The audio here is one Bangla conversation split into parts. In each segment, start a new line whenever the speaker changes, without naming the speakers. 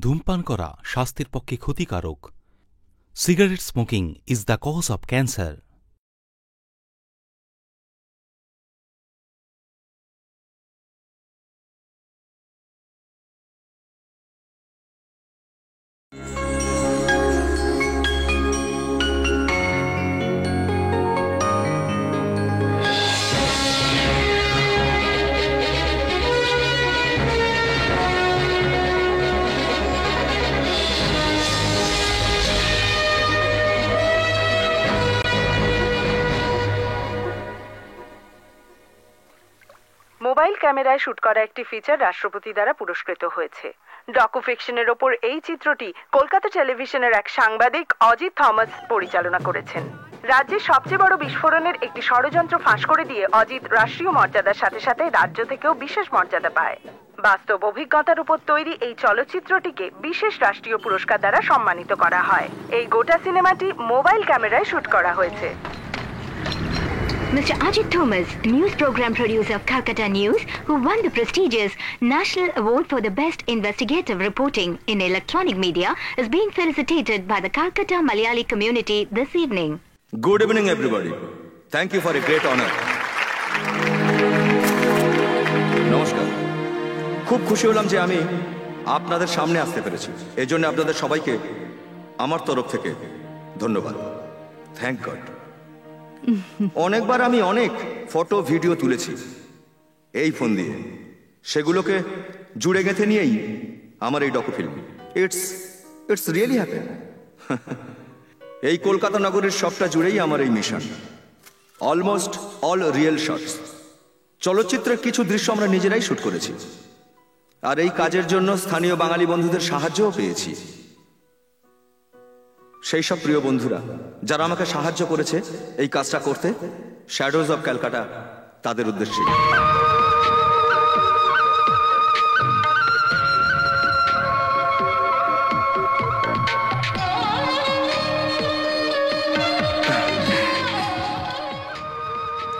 ধূমপান করা স্বাস্থ্যের পক্ষে ক্ষতিকারক। Cigarette smoking is the cause of cancer.
Mobile ক্যামেরায় শুট করা একটি ফিচার রাষ্ট্রপতি দ্বারা পুরস্কৃত হয়েছে। ডকুফিকশনের ওপর এই চিত্রটি কলকাতা টেলিভিশনের এক সাংবাদিক অজিত থমাস পরিচালনা করেছেন। রাজ্যের সবচেয়ে বড় বিস্ফোরণের একটি ষড়যন্ত্র ফাঁস করে দিয়ে অজিত রাষ্ট্রীয় মর্যাদার সাথে সাথে রাজ্য থেকেও বিশেষ মর্যাদা পায়। বাস্তব অভিজ্ঞতার উপর তৈরি এই চলচ্চিত্রটিকে বিশেষ রাষ্ট্রীয় পুরস্কার দ্বারা সম্মানিত করা হয়। এই গোটা সিনেমাটি মোবাইল ক্যামেরায় শুট করা হয়েছে।
Mr. Ajit Thomas, news program producer of Calcutta News, who won the prestigious National Award for the Best Investigative Reporting in Electronic Media, is being felicitated by the Calcutta Malayali community this evening.
Good evening, everybody. Thank you for a great honor. নমস্কার। খুব খুশি হলাম যে আমি আপনাদের সামনে আসতে পেরেছি। এই জন্য আপনাদের সবাইকে আমার তরফ থেকে ধন্যবাদ। Thank god. অনেকবার আমি অনেক ফটো ভিডিও তুলেছি এই ফোন দিয়ে, সেগুলোকে জুড়ে গেঁথে নিয়েই আমার এই ডকুফিল্ম। It's really happen. এই কলকাতা নগরের সবটা জুড়েই আমার এই mission. Almost all real shots. চলচ্চিত্রের কিছু দৃশ্য আমরা নিজেরাই শুট করেছি, আর এই কাজের জন্য স্থানীয় বাঙালি বন্ধুদের সাহায্যও পেয়েছি। সেই সব প্রিয় বন্ধুরা যারা আমাকে সাহায্য করেছে এই কাজটা করতে, শ্যাডোজ অব ক্যালকাটা তাদের উদ্দেশ্যে।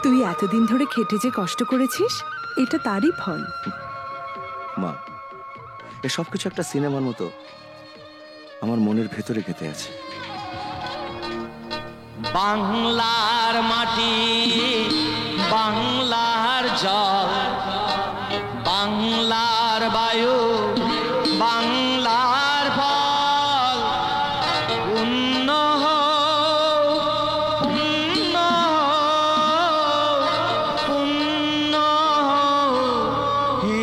তুই এতদিন ধরে খেটে যে কষ্ট করেছিস, এটা তারই ফল।
মা, এসব কিছু একটা সিনেমার মতো আমার মনের ভেতরে গেঁথে আছে।
বাংলার মাটি, বাংলার জল, বাংলার বায়ু, বাংলার ফল, পুণ্য পুণ্য পুণ্য হে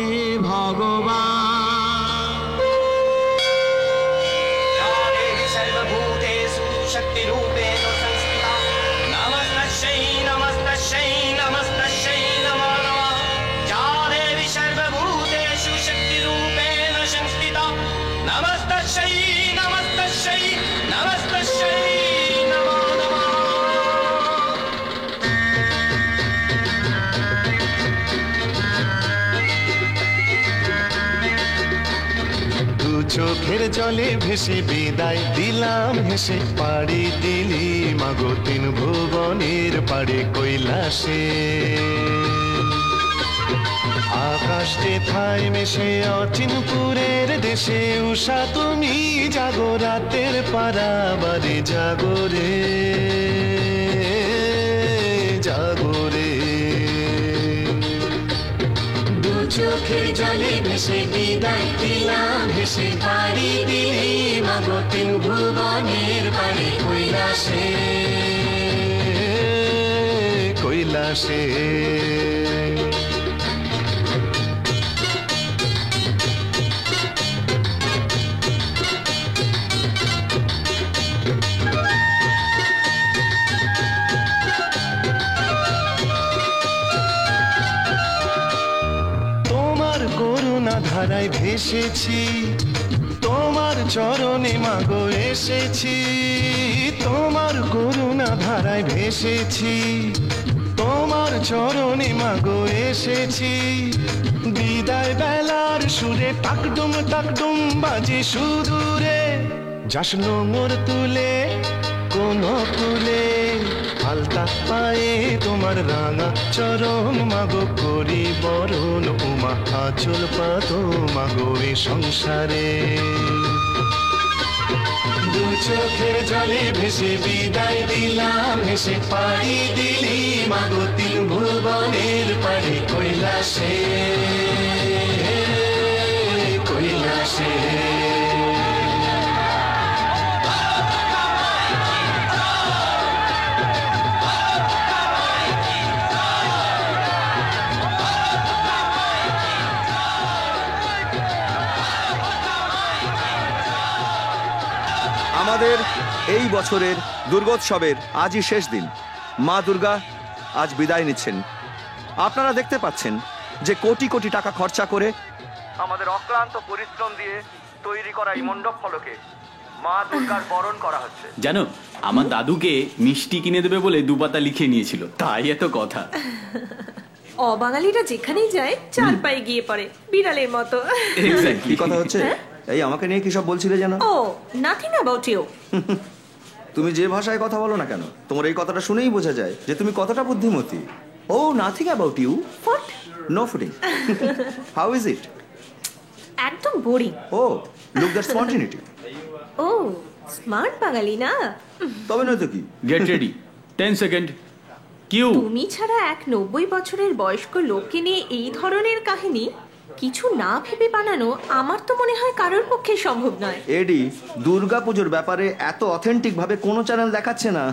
ভগবান।
চোখের জলে ভেসে বিদায় দিলাম হেসে, পাড়ি দিলি মাগো তিন ভুবনের পাড়ে কৈলাসে। আকাশে থাই মেশে অচিনপুরের দেশে, উষা তুমি জাগো রাতের পারাবারে, জাগরে জাগরে। চোখের জলে ভেসে বিদায় দিলাম হেসে, পাড়ি দিলি মাগো তিন ভুবনের পাড়ে কৈলাসে কৈলাসে। ধারায় ভেসেছি, তোমার চরণে মাগো এসেছি। তোমার করুণা ধারায় ভেসেছি, তোমার চরণে মাগো এসেছি। বিদায় বেলার সুরে টাকডুম টাকডুম বাজে সুদূরে, যাস নোঙর তুলে কোন কুলে, আলতা রাঙা পায়ে তোমার রাঙা চরণ মাগো করি বরণ উমা আঁচল পাতো মাগো এ সংসারে দু চোখের জলে ভেসে বিদায় দিলাম হেসে পাড়ি দিলি মাগো তিন ভুবনের পাড়ি কৈলাসে কৈলাসে
আমাদের এই বছরের দুর্গোৎসবের আজই শেষ দিন। মা দুর্গা আজ বিদায় নিচ্ছেন। আপনারা দেখতে পাচ্ছেন যে কোটি কোটি টাকা খরচা করে আমাদের অক্লান্ত পরিশ্রম দিয়ে তৈরি করা এই মণ্ডপ ফলকে মা দুর্গার বরণ করা হচ্ছে।
জানো, আমার দাদুকে মিষ্টি কিনে দেবে বলে দুপাতা লিখে নিয়েছিল, তাই এত কথা।
অবাঙালিরা যেখানেই যায় চার পায়ে গিয়ে পড়ে, বিড়ালের মতো।
কি কথা হচ্ছে? এই আমাকে নিয়ে কি সব বলছিলে জানো?
ও নাথিং অ্যাবাউট ইউ।
তুমি যে ভাষায় কথা বলো না কেন, তোমার এই কথাটা শুনেই বোঝা যায় যে তুমি কতটা বুদ্ধিমতী। Oh nothing about you?
What?
No fooding. How is it?
একদম boring.
Oh look that spontaneity.
Oh smart Bangali না?
তবে নয়তো কি?
Get ready, 10 second. কিউ।
তুমি ছাড়া এক 90 বছরের বয়স্ক লোককে নিয়ে এই ধরনের কাহিনী কিছু না ভেবে বানানো আমার তো মনে হয় কারোর পক্ষে সম্ভব নয়।
এডি, দুর্গাপুজোর ব্যাপারে এত অথেন্টিক ভাবে কোনো চ্যানেল দেখাচ্ছে না।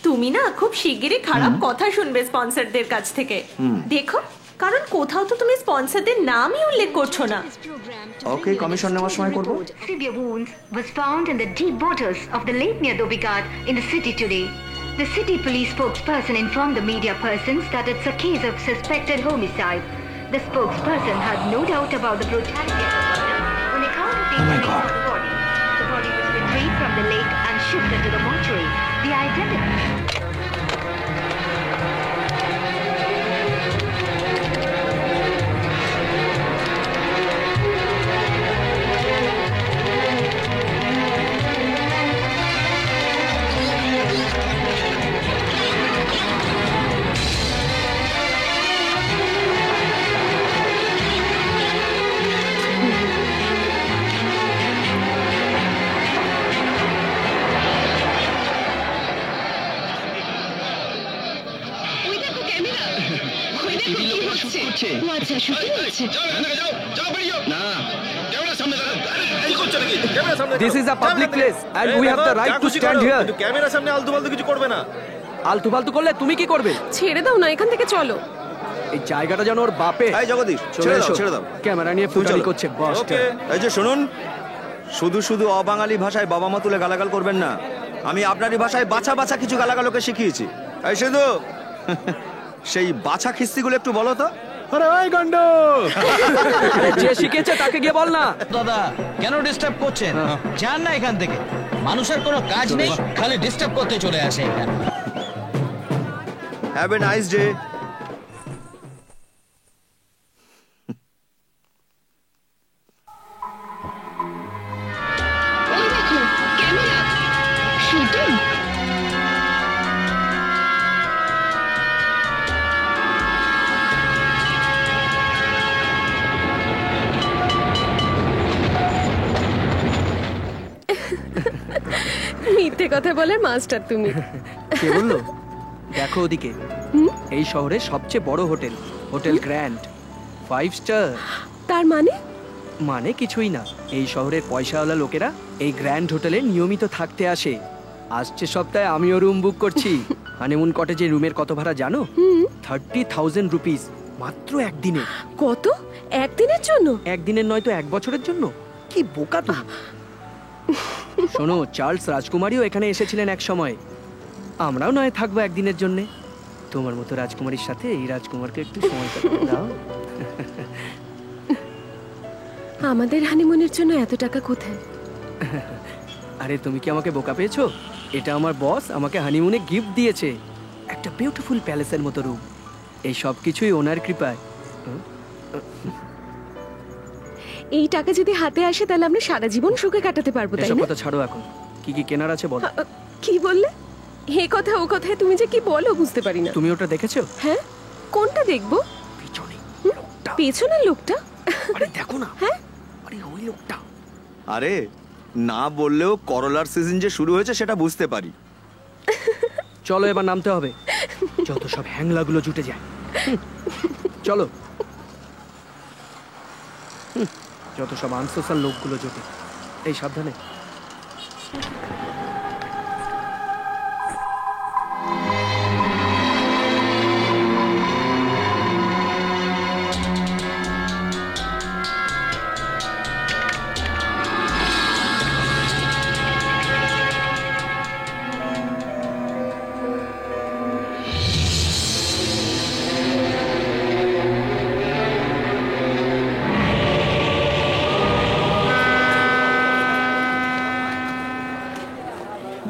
তুমি না খুব শিগগিরই খারাপ কথা শুনবে স্পন্সরদের কাছ থেকে। দেখো, কারণ কোথাও তো তুমি স্পন্সরদের নামই উল্লেখ করছো না।
ওকে, কমিশন নেওয়ার সময় করব।
Severe wounds was found in the deep waters of the Lake near Dobigad in the city today. The city police spokesperson informed the media persons that it's a case of suspected homicide. The spokesperson had no doubt about the brutality of the murder on account of the injuries of the body. The body was retrieved from the lake and shifted to the mortuary. The identity.
This is a public place and we have the right to stand here.
ক্যামেরার সামনে আলতু-ফালতু কিছু করবে না।
আলতু-ফালতু করলে তুমি কি করবে?
ছেড়ে দাও না, এখান থেকে চলো।
এই জায়গাটা যেন ওর বাপে।
এই জগদীশ, ছেড়ে দাও।
ক্যামেরা নিয়ে ফুটানি করছে বস।
এই যে শুনুন, শুধু শুধু অবাঙালি ভাষায় বাবা মা তুলে গালাগাল করবেন না। আমি আপনারই ভাষায় বাছা বাছা কিছু গালাগালকে শিখিয়েছি। এই শুধু সেই বাছা খিস্তিগুলো একটু বলো তো।
আরে ওই গন্ড, যে শিখেছে তাকে গিয়ে বল না।
দাদা কেন ডিস্টার্ব করছেন? যান না এখান থেকে। মানুষের কোনো কাজ নেই, খালি ডিস্টার্ব করতে চলে আসে এখানে।
Have a nice day.
ওই দেখো ক্যামেরা শুটিং।
মিথ্যে কথা বলে মাস্টার তুমি।
কে বললো? দেখো ওদিকে, এই শহরের সবচেয়ে বড় হোটেল, হোটেল গ্র্যান্ড 5 স্টার।
তার মানে?
মানে কিছুই না, এই শহরের পয়সাওয়ালা লোকেরা এই গ্র্যান্ড হোটেলে নিয়মিত থাকতে আসে। আসছে সপ্তাহে আমিও রুম বুক করছি। হানিমুন কটেজের রুমের কত ভাড়া জানো? 30,000 রুপিস, মাত্র একদিনে।
কত? একদিনের জন্য?
একদিনের নয় তো 1 বছরের জন্য। কি বোকা তুমি। শোনো, চার্লস রাজকুমারীও এখানে এসেছিলেন এক সময়। আমরাও নয় থাকবো একদিনের জন্য। তোমার মতো রাজকুমারীর সাথে এই রাজকুমারকে একটু সময় কাটাতে দাও।
আমাদের হানিমুনের জন্য এত টাকা কোথায়?
আরে তুমি কি আমাকে বোকা পেয়েছো? এটা আমার বস আমাকে হানিমুনে গিফট দিয়েছে, একটা বিউটিফুল প্যালেসের মতো রুম। এই সব কিছুই ওনার কৃপায়।
এই টাকা যদি হাতে আসে তাহলে আমরা সারা জীবন সুখে কাটাতে পারবো, তাই
এসব
না?
কথা ছাড়ো এখন। কি কি কেনার আছে বলো।
কি বললে?
এ কথা ও কথায় তুমি যে কি বলো বুঝতে পারি না।
তুমি ওটা দেখেছো?
হ্যাঁ, কোনটা দেখবো?
পিছনে লোকটা।
পেছনের লোকটা?
আরে দেখো না।
হ্যাঁ,
আরে ওই লোকটা।
আরে না বললেও করলার সিজন যে শুরু হয়েছে সেটা বুঝতে পারি।
চলো এবার নামতে হবে, যত সব হ্যাংলাগুলো জুটে যায়। চলো, যত সব আনসোশাল লোকগুলো জোটে। এই সাবধানে।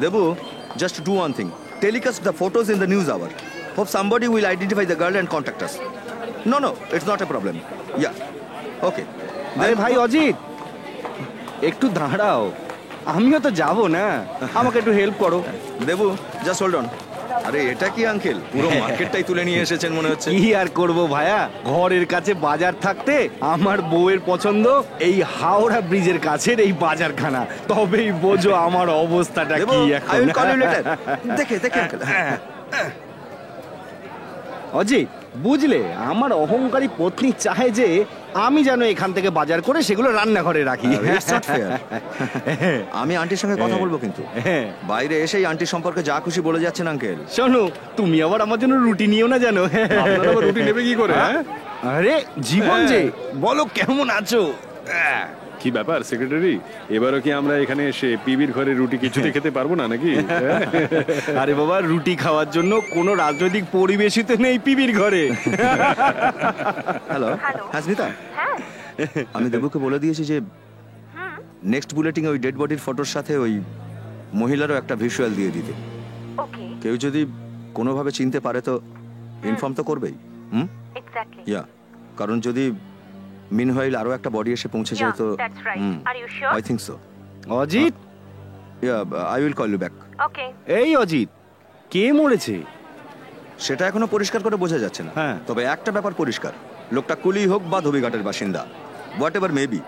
Debu, just do one thing. Telecast the photos in the news hour. Hope somebody will identify the girl and contact us. No, it's not a problem. Yeah. Okay.
আরে ভাই অজিত, একটু দাঁড়াও, আমিও তো যাব না, আমাকে একটু হেল্প করো।
Debu, just hold on. আরে এটা কি আঙ্কেল, পুরো মার্কেটটাই তুলে নিয়ে এসেছেন মনে হচ্ছে।
কি আর করব ভাইয়া, ঘরের কাছে বাজার থাকতে আমার বউয়ের পছন্দ এই হাওড়া ব্রিজের কাছের এই বাজারখানা। তবেই বোঝো আমার অবস্থাটা কি এখন।
I will call you later. দেখে আঙ্কেল।
অজিত, বুঝলে আমার অহংকারী পত্নী চায় যে আমি যেন এখান থেকে বাজার করে সেগুলো রান্নাঘরে রাখি।
আমি আন্টির সঙ্গে কথা বলবো, কিন্তু বাইরে এসেই আন্টি সম্পর্কে যা খুশি বলে যাচ্ছেন আঙ্কেল।
শোনো, তুমি আবার আমার জন্য রুটি নিও না জানো।
রুটি নেবে কি করে?
আরে জীবন যে, বলো কেমন আছো?
কি ব্যাপার সেক্রেটারি, এবারও কি আমরা এখানে এসে পিবির ঘরে রুটি কিছুতে খেতে পারবো না নাকি?
আরে বাবা, রুটি খাওয়ার জন্য কোনো রাজনৈতিক পরিবেশই তো নেই পিবির ঘরে।
হ্যালো, হাসমিতা, আমি দেবুকে বলে দিয়েছি যে নেক্সট বুলেটিং ওই ডেড বডির ফটোর সাথে ওই মহিলারও একটা ভিজুয়াল দিয়ে দিতে। কেউ যদি কোনোভাবে চিনতে পারে তো ইনফর্ম তো করবেই। ইয়া, কারণ যদি মিনহোয়াইল আরো একটা বডি এসে পৌঁছে যায় তো। I think so.
Ajit,
yeah, I will call you back.
এই অজিত, কে মরেছে
সেটা এখনো পরিষ্কার করে বোঝা যাচ্ছে না। তবে একটা ব্যাপার পরিষ্কার, লোকটা কুলি হোক বা ধোবিঘাটের বাসিন্দা, what ever may be,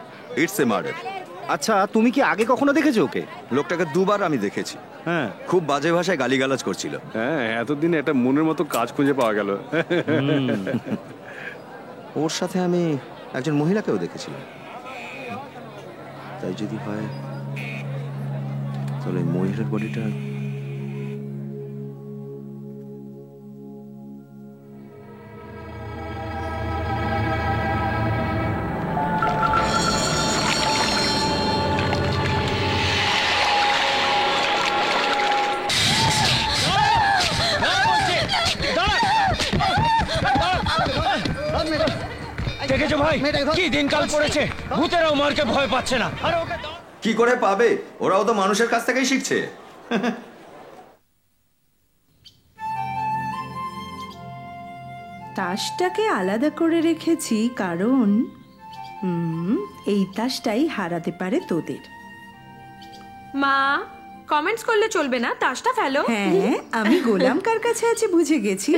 it's a murder.
আচ্ছা, তুমি কি আগে কখনো দেখেছো ওকে?
লোকটাকে দুবার আমি দেখেছি। খুব বাজে ভাষায় গালিগালাজ করছিল।
এতদিন একটা মনের মতো কাজ খুঁজে পাওয়া গেল।
ওর সাথে আমি একজন মহিলাকেও দেখেছিলাম। তাই যদি হয় তাহলে মহিলার বডিটা
দেখেছো ভাই, কি দিনকাল পড়েছে, ভূতেরাও মারকে ভয় পাচ্ছে না।
কি করে পাবে, ওরাও তো মানুষের কাছ থেকেই শিখছে।
তাসটাকে আলাদা করে রেখেছি কারণ এই তাসটাই হারাতে পারে তোদের।
মা, কমেন্টস করলে চলবে না, তাসটা ফেলো।
হ্যাঁ, আমি গোলাম কার কাছে আছে বুঝে গেছি।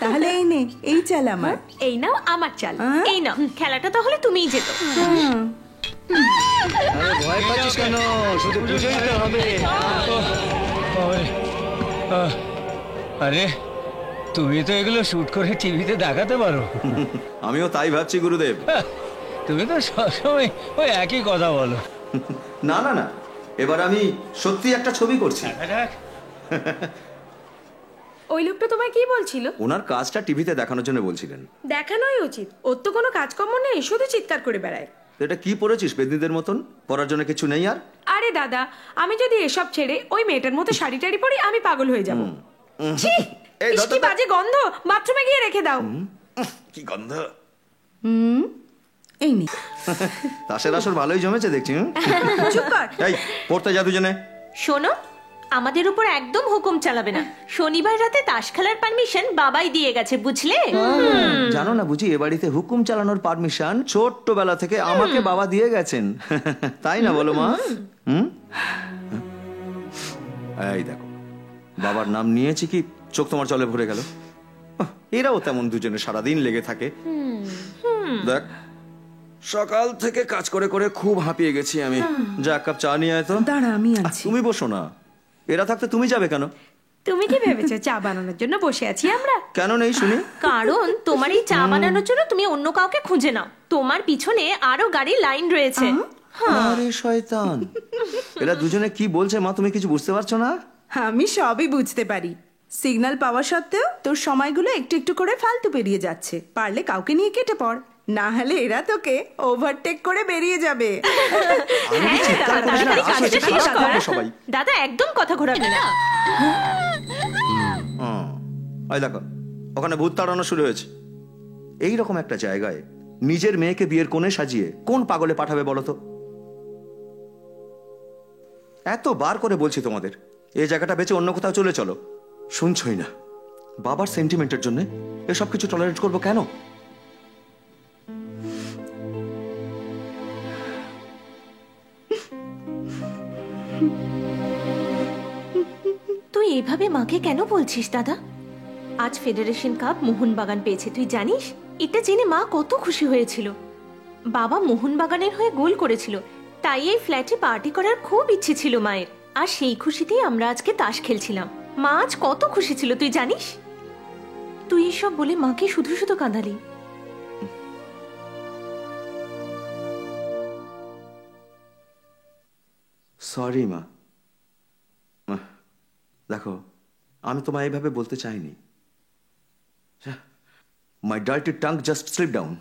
তাহলে এই নে, এই চাল আমার।
এই নাও আমার চাল, এই নাও। খেলাটা তাহলে তুমিই যেত।
আরে ভয় পাচ্ছিস কেন, শুধু বুঝেই তো হবে।
আরে তুমি তো এগুলো শুট করে টিভিতে দেখাতে পারো।
আমিও তাই ভাবছি গুরুদেব।
তুমি তো সবসময় ওই একই কথা বলো।
না না না, এবার আমি সত্যি একটা ছবি করছি।
ওই লোকটা তোমায় কি বলছিল?
ওনার কাজটা টিভিতে দেখানোর জন্য বলছিলেন।
দেখানোই উচিত, ওর তো কোনো কাজকর্ম নেই, শুধু চিৎকার করে বেড়ায়।
এটা কি পড়েছিস বেদিনীদের মতন? পড়ার জন্য কিছু নেই আর?
আরে দাদা, আমি যদি এসব ছেড়ে ওই মেয়েটার মতো শাড়ি টাড়ি পরি, আমি পাগল হয়ে যাবো। কি বাজে গন্ধ, বাথরুমে গিয়ে রেখে দাও।
কি গন্ধ!
এই নে।
তাসের আসর ভালোই জমেছে দেখছি।
চুপ কর।
এই, পড়তে যা দুজনে।
শোনো, আমাদের উপর একদম হুকুম চালাবে না। শনিবার রাতে তাস খেলার পারমিশন বাবাই দিয়ে গেছে, বুঝলে?
জানো না বুঝি, এ বাড়িতে হুকুম চালানোর পারমিশন ছোট্টবেলা থেকে আমাকে বাবা দিয়ে গেছেন। তাই না বলো মা? এই দেখো, বাবার নাম নিয়েছি কি চোখ তোমার জলে ভরে গেল? এরাও তেমন দুজনে সারাদিন লেগে থাকে। দেখ, সকাল থেকে কাজ করে করে খুব হাঁপিয়ে গেছি আমি। যা এক কাপ চা নিয়ে আয় তো।
দাঁড়া, আমি আছি।
তুমি বসো না, এরা থাকতে তুমি যাবে কেন?
তুমি কি ভেবেছো চা বানানোর জন্য বসে আছি আমরা?
কেন নেই শুনি?
কারণ তোমার এই চা বানানোর জন্য তুমি অন্য কাউকে খুঁজে নাও। তোমার পিছনে আরো গাড়ির লাইন রয়েছে।
আরে শয়তান, এরা দুজনে কি বলছে মা, তুমি কিছু বুঝতে পারছো না?
আমি সবই বুঝতে পারি। সিগন্যাল পাওয়া সত্ত্বেও তোর সময়গুলো একটু একটু করে ফালতু বেরিয়ে যাচ্ছে। পারলে কাউকে নিয়ে কেটে পড়, না হলে এরা তোকে ওভারটেক করে বেরিয়ে যাবে।
দাদা একদম কথা ঘোরাবে না।
দেখো, ওখানে ভূত তাড়ানো শুরু হয়েছে। এইরকম একটা জায়গায় নিজের মেয়েকে বিয়ের কোণে সাজিয়ে কোন পাগলে পাঠাবে বলো তো? এতবার করে বলছি তোমাদের, এই জায়গাটা বেঁচে অন্য কোথাও চলে চলো, শুনছই না। বাবার সেন্টিমেন্টের জন্য এসব কিছু টলারেট করবো কেন?
তুই এইভাবে মাকে কেন বলছিস দাদা? আজ ফেডারেশন কাপ মোহনবাগান পেয়েছে, তুই জানিস? এটা জেনে মা কত খুশি হয়েছিল। বাবা মোহনবাগানের হয়ে গোল করেছিল, তাই এই ফ্ল্যাটে পার্টি করার খুব ইচ্ছে ছিল মায়ের। আর সেই খুশিতেই আমরা আজকে তাস খেলছিলাম। মা আজ কত খুশি ছিল তুই জানিস? তুই এসব বলে মাকে শুধু শুধু কাঁদালি।
সরি মা। দেখো, আমি তোমায় এইভাবে বলতে চাইনি। My dirty tongue just slip down.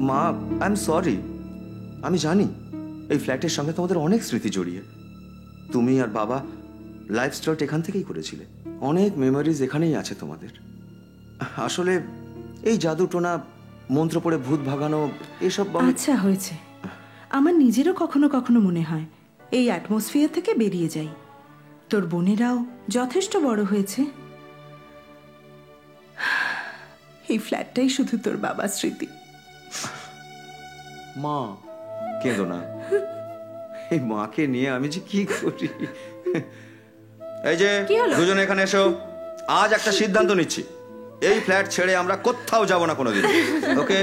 মা, আই এম সরি। আমি জানি এই ফ্ল্যাটের সঙ্গে তোমাদের অনেক স্মৃতি জড়িয়ে। তুমি আর বাবা লাইফ স্টার্ট এখান থেকেই করেছিলে, অনেক মেমোরিজ এখানেই আছে তোমাদের। আসলে এই জাদু টোনা, মন্ত্র পড়ে ভূত ভাগানো, এসব
আচ্ছা হয়েছে। আমার নিজেরও কখনো কখনো মনে হয় এই অ্যাটমসফিয়ার থেকে বেরিয়ে যাই। তোর বোনেরাও যথেষ্ট বড় হয়েছে। এই ফ্ল্যাটটাই শুধু তোর বাবার স্মৃতি।
মা, কেঁদো না। এই মাকে নিয়ে আমি যে কি করি। এই যে দুজনে এখানে এসো, আজ একটা সিদ্ধান্ত নিচ্ছি। এই ফ্ল্যাট ছেড়ে আমরা কোথাও যাব না কোনোদিন। ওকে?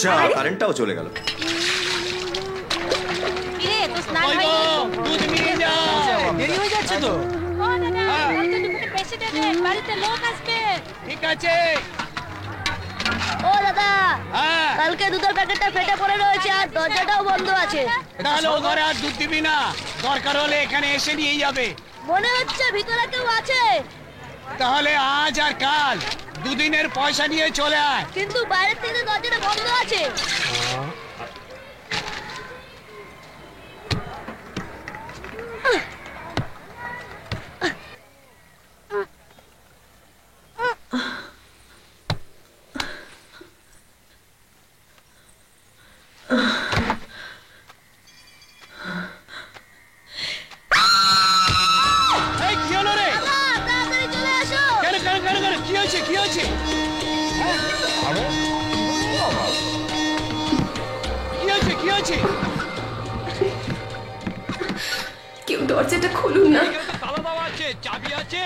চা, কারেন্টটাও চলে গেল।
দেরি হয়ে যাচ্ছে তো। ঠিক আছে।
ও দাদা, কালকে দুধের প্যাকেটটা ফেটে পড়ে রয়েছে আর দরজাটাও বন্ধ আছে।
তাহলে ও ঘরে আর দুধ দিবি না, দরকার হলে এখানে এসে নিয়ে যাবে।
মনে হচ্ছে ভিতরে কেউ আছে।
তাহলে আজ আর কাল দুদিনের পয়সা নিয়ে চলে আয়।
কিন্তু বাইরের থেকে দরজাটা বন্ধ আছে।
কেউ দরজাটা খুলুন না।
চাবি আছে?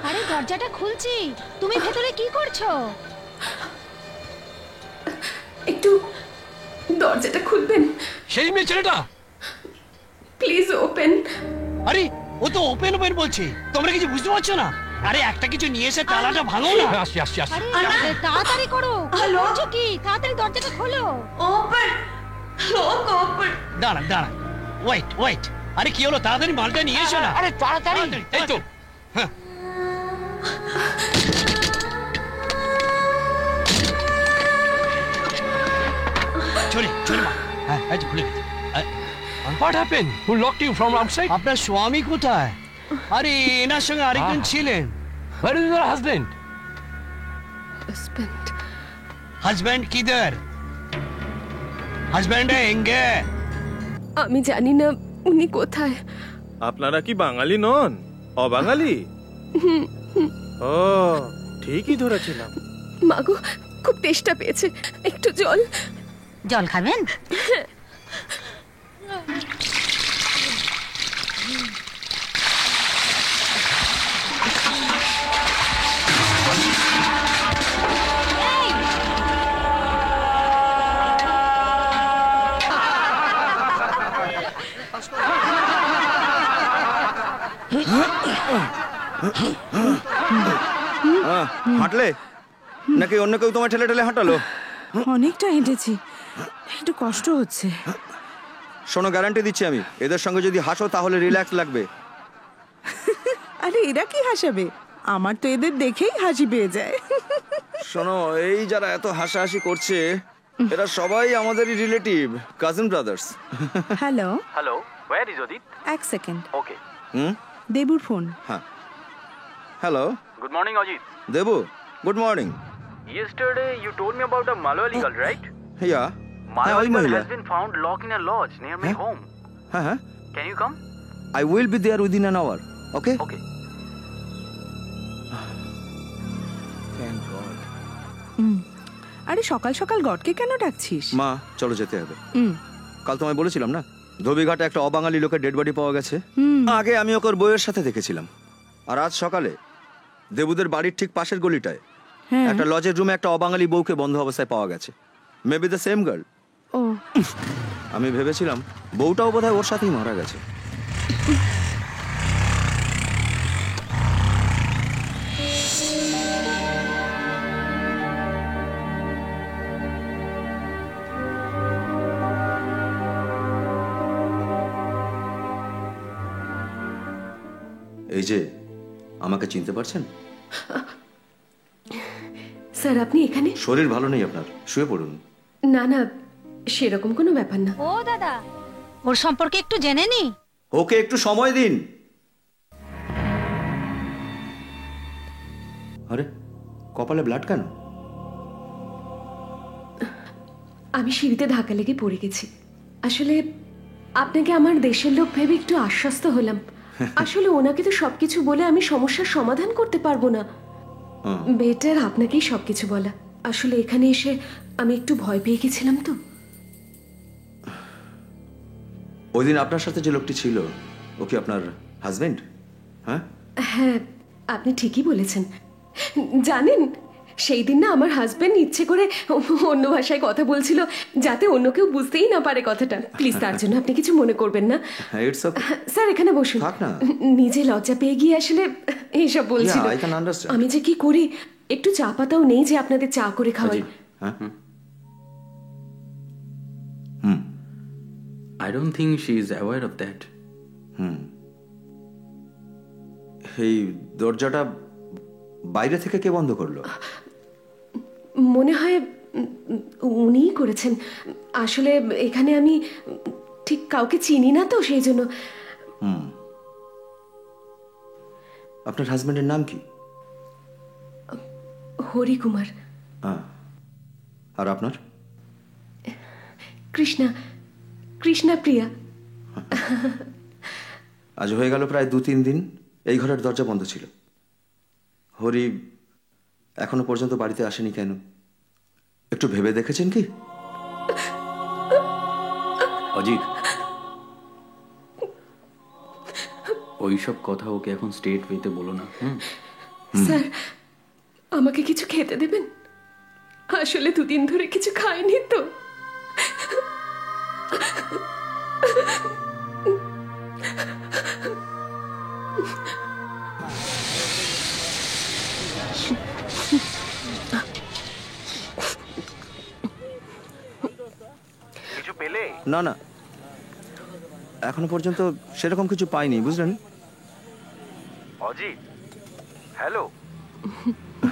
আরে দরজাটা খুলছি, তুমি ভেতরে কি করছো?
একটু দরজাটা খুলবেন?
সেই মেয়ে ছেলেটা?
Please open.
আরে ও তো ওপেন ওপেন বলছে, তোমরা কিছু বুঝতে পারছো না? আরে একটা কিছু নিয়ে এসে তালাটা ভাঙো না। আসি আসি আসি।
তাড়াতাড়ি করো, লড়ছো কি? তাড়াতাড়ি দরজাটা খোলো।
Open open.
দাঁড়া দাঁড়া, ওয়েট ওয়েট। আরে কি হলো, তাড়াতাড়ি মালটা নিয়ে এসো না। আরে তাড়াতাড়ি। এই তো। হ্যাঁ, চলে চলে মা। হ্যাঁ, এই তো খুলে গেছে।
What happened? Who locked you from outside?
আপনার স্বামী কোথায়? আরে এনার সঙ্গে আরেকজন ছিলেন।
Where is your husband?
Husband.
Husband किधर? Husband এঙ্গে?
আমি জানি না উনি কোথায়।
আপনারা কি বাঙালি নন, অবাঙালি? ও, ঠিকই ধরেছিলাম।
মাগো, খুব তেষ্টা পেয়েছে, একটু জল।
জল খাবেন?
হাঁটলে নাকি অন্য কেউ তোমার ঠেলে ঠেলে হাঁটালো?
অনেকটা হেঁটেছি, একটু কষ্ট হচ্ছে।
শোনো, গ্যারান্টি দিচ্ছি আমি, এদের সঙ্গে যদি হাসো তাহলে রিল্যাক্স লাগবে।
আরে এরা কি হাসাবে? আমার তো এদের দেখেই হাসি পেয়ে যায়।
শোনো, এই যারা এত হাসাহাসি করছে এরা সবাই আমাদেরই relative, cousin brothers.
Hello
hello, where is Adit?
এক সেকেন্ড।
ওকে।
দেবুর ফোন।
হ্যাঁ, hello.
Good morning Ajit.
Debu, good morning.
Yesterday you told me about a Malayali girl, right?
Yeah.
Malayali girl has been found locked in a lodge near my home.
হ্যাঁ,
Can you come?
I will be there within an hour. Okay?
Okay.
Thank God.
আরে সকাল সকাল গডকে কেন ডাকছিস?
মা, চলো যেতে হবে। কাল তোমায় বলেছিলাম না, ধোবিঘাটে একটা অবাঙালি লোকের ডেড বডি পাওয়া গেছে। আগে আমি ওকে ওর বউয়ের সাথে দেখেছিলাম, আর আজ সকালে দেবুদের বাড়ির ঠিক পাশের গলিটায় একটা লজের রুমে একটা অবাঙালি বউকে বন্ধ অবস্থায় পাওয়া গেছে। Maybe the same girl.
ও,
আমি ভেবেছিলাম বউটাও বোধহয় ওর সাথেই মারা গেছে। এই যে, আমাকে চিনতে পারছেন?
স্যার আপনি এখানে?
শরীর ভালো নেই আপনার, শুয়ে পড়ুন।
না না, সেরকম কোনো ব্যাপার না।
ও দাদা, ওর সম্পর্কে একটু জেনে নি।
ওকে একটু সময় দিন। আরে, কপালে ব্লাড কেন?
আমি সিঁড়িতে ধাক্কা লেগে পড়ে গেছি। আসলে আপনাকে আমার দেশের লোক ভেবে একটু আশ্বস্ত হলাম। আসলে ওনাকে তো সবকিছু বলে আমি সমস্যার সমাধান করতে পারবো না। বেটার আপনাকেই সবকিছু বলা। আসলে এখানে এসে আমি একটু ভয় পেয়ে গেছিলাম তো।
ওই দিন আপনার সাথে যে লোকটি ছিল, ও কি আপনার হাজবেন্ড? হ্যাঁ
হ্যাঁ, আপনি ঠিকই বলেছেন। জানেন, সেই দিন না আমার হাজবেন্ড ইচ্ছে করে অন্য ভাষায় কথা বলছিল, যাতে অন্য কেউ বুঝতেই না পারে কথাটা। প্লিজ তার জন্য আপনি কিছু মনে করবেন না। স্যার এখানে বসুন। নিজে লজ্জা পেয়ে গিয়ে আসলে এইসব বলছিল। আমি যে কি করি, একটু চা পাতাও নেই যে আপনাদের চা করে খাওয়াই।
I don't think she is aware of that.
এই দরজাটা বাইরে থেকে কে বন্ধ করলো?
মনে হয় উনিই করেছেন। আসলে এখানে আমি ঠিক কাউকে চিনি না তো, সেই জন্য।
আপনার হাজবেন্ডের নাম কি?
হরি কুমার।
আর আপনার?
কৃষ্ণা প্রিয়া।
আজ হয়ে গেল প্রায় 2-3 দিন এই ঘরের দরজা বন্ধ ছিল। হরি এখনো পর্যন্ত বাড়িতে আসেনি কেন? একটু ভেবে দেখেছেন কি?
অজিত, ওইসব কথা ওকে এখন স্ট্রেট ওয়েতে বলো না।
স্যার, আমাকে কিছু খেতে দেবেন? আসলে 2 দিন ধরে কিছু খাইনি তো।
কিছু পেলে?
না না, এখনো পর্যন্ত সেরকম কিছু পাইনি, বুঝলেন?
Ajit, hello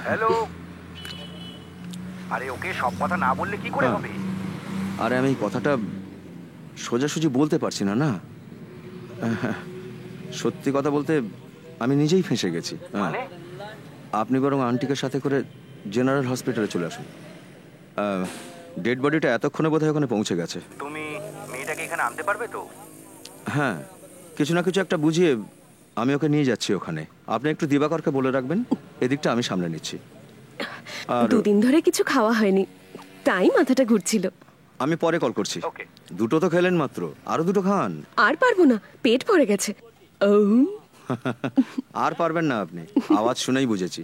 hello. আরে ওকে সব কথা না বললে কি করে হবে?
আরে আমি এই কথাটা সোজাসুজি বলতে পারছি না। না, সত্যি কথা বলতে আমি নিজেই ফেঁসে গেছি। আপনি বরং আন্টিকে সাথে করে জেনারেল হসপিটালে চলে আসুন। ডেড বডিটা এতক্ষণে বোধহয় ওখানে পৌঁছে গেছে।
তুমি মেয়েটাকে এখানে আনতে পারবে তো?
হ্যাঁ, কিছু না কিছু একটা বুঝিয়ে আমি ওকে নিয়ে যাচ্ছি ওখানে। আপনি একটু দিবাকরকে বলে রাখবেন, এদিকটা আমি সামলে নিচ্ছি।
2 দিন ধরে কিছু খাওয়া হয়নি, তাই মাথাটা ঘুরছিল।
আমি পরে কল করছি। 2টো তো খেলেন মাত্র, আরো 2টো খান।
আর পারবো না, পেট ভরে গেছে।
আর পারবেন না আপনি, আওয়াজ শুনেই বুঝেছি।